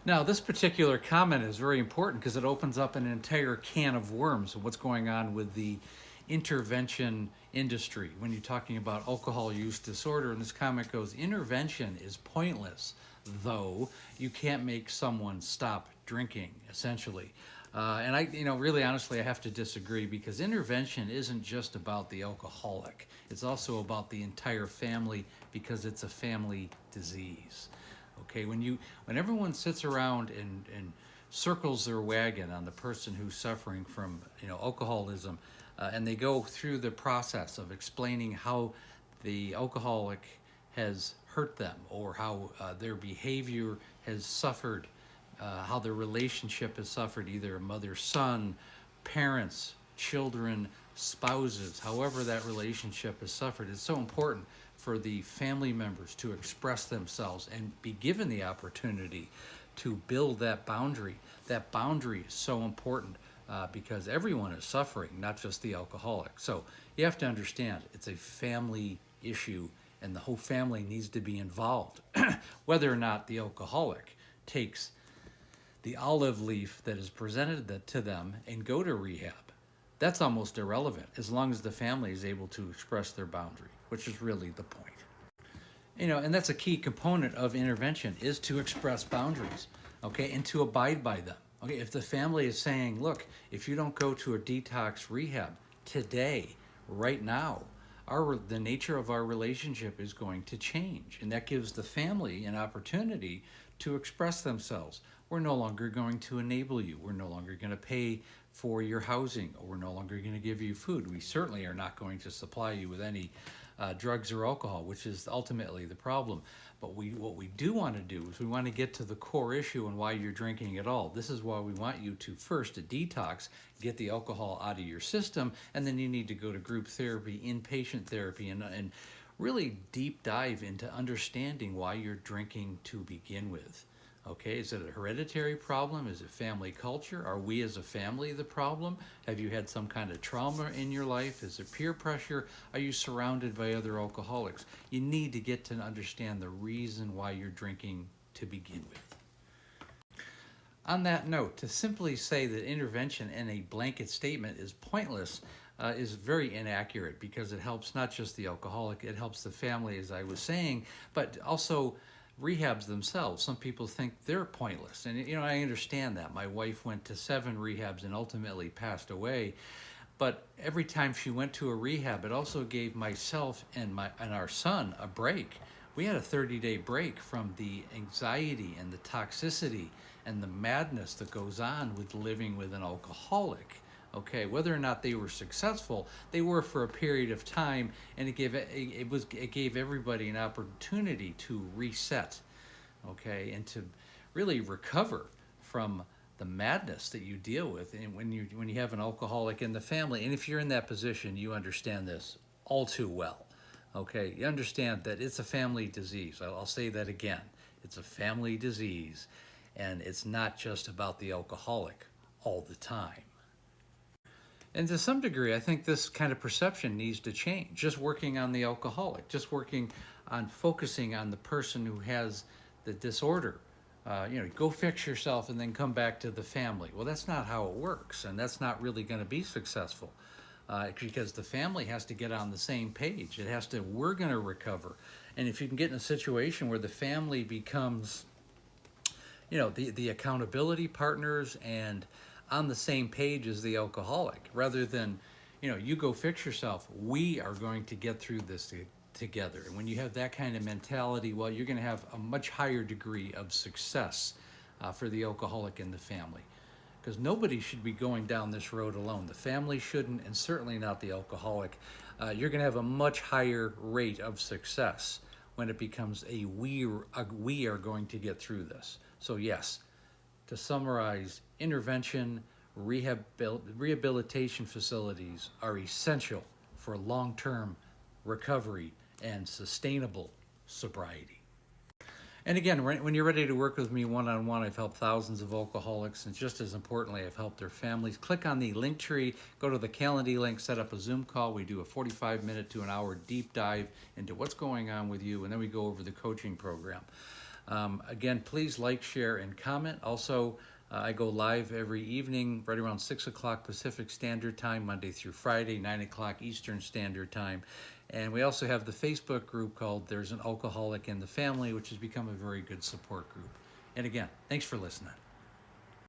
Now, this particular comment is very important because it opens up an entire can of worms of what's going on with the intervention industry. When you're talking about alcohol use disorder, and this comment goes, intervention is pointless, though you can't make someone stop drinking, essentially. And really honestly, I have to disagree because intervention isn't just about the alcoholic. It's also about the entire family because it's a family disease. Okay, when everyone sits around and circles their wagon on the person who's suffering from alcoholism, and they go through the process of explaining how the alcoholic has hurt them or how their behavior has suffered, how their relationship has suffered, either mother son, parents, children, spouses, however that relationship has suffered. It's so important for the family members to express themselves and be given the opportunity to build that boundary. That boundary is so important because everyone is suffering, not just the alcoholic. So you have to understand it's a family issue and the whole family needs to be involved. Whether or not the alcoholic takes the olive leaf that is presented to them and go to rehab, that's almost irrelevant as long as the family is able to express their boundary, which is really the point. And that's a key component of intervention is to express boundaries, okay, and to abide by them. Okay, if the family is saying, look, if you don't go to a detox rehab today, right now, the nature of our relationship is going to change. And that gives the family an opportunity to express themselves. We're no longer going to enable you. We're no longer going to pay for your housing, or we're no longer going to give you food. We certainly are not going to supply you with any drugs or alcohol, which is ultimately the problem. But what we do want to do is we want to get to the core issue and why you're drinking at all. This is why we want you to first detox, get the alcohol out of your system, and then you need to go to group therapy, inpatient therapy, and really deep dive into understanding why you're drinking to begin with. Okay, is it a hereditary problem? Is it family culture? Are we as a family the problem? Have you had some kind of trauma in your life? Is it peer pressure? Are you surrounded by other alcoholics? You need to get to understand the reason why you're drinking to begin with. On that note, to simply say that intervention in a blanket statement is pointless is very inaccurate because it helps not just the alcoholic, it helps the family, as I was saying, but also rehabs themselves. Some people think they're pointless. And, I understand that. My wife went to 7 rehabs and ultimately passed away. But every time she went to a rehab, it also gave myself and our son a break. We had a 30-day break from the anxiety and the toxicity and the madness that goes on with living with an alcoholic. Okay, whether or not they were successful, they were for a period of time, and it gave everybody an opportunity to reset, okay, and to really recover from the madness that you deal with. And when you have an alcoholic in the family, and if you're in that position, you understand this all too well. Okay, you understand that it's a family disease. I'll say that again. It's a family disease, and it's not just about the alcoholic all the time. And to some degree, I think this kind of perception needs to change. Just working on the alcoholic, just working on focusing on the person who has the disorder. Go fix yourself and then come back to the family. Well, that's not how it works, and that's not really going to be successful because the family has to get on the same page. We're going to recover. And if you can get in a situation where the family becomes, the accountability partners and on the same page as the alcoholic, rather than, you go fix yourself, we are going to get through this together. And when you have that kind of mentality, well, you're going to have a much higher degree of success for the alcoholic in the family. Because nobody should be going down this road alone. The family shouldn't, and certainly not the alcoholic. You're going to have a much higher rate of success when it becomes we are going to get through this. So yes, to summarize, intervention, rehabilitation facilities are essential for long-term recovery and sustainable sobriety. And again, when you're ready to work with me one-on-one, I've helped thousands of alcoholics, and just as importantly, I've helped their families. Click on the link tree, go to the Calendly link, set up a Zoom call. We do a 45-minute to an hour deep dive into what's going on with you, and then we go over the coaching program. Again, please like, share, and comment. Also, I go live every evening right around 6 o'clock Pacific Standard Time, Monday through Friday, 9 o'clock Eastern Standard Time. And we also have the Facebook group called There's an Alcoholic in the Family, which has become a very good support group. And again, thanks for listening.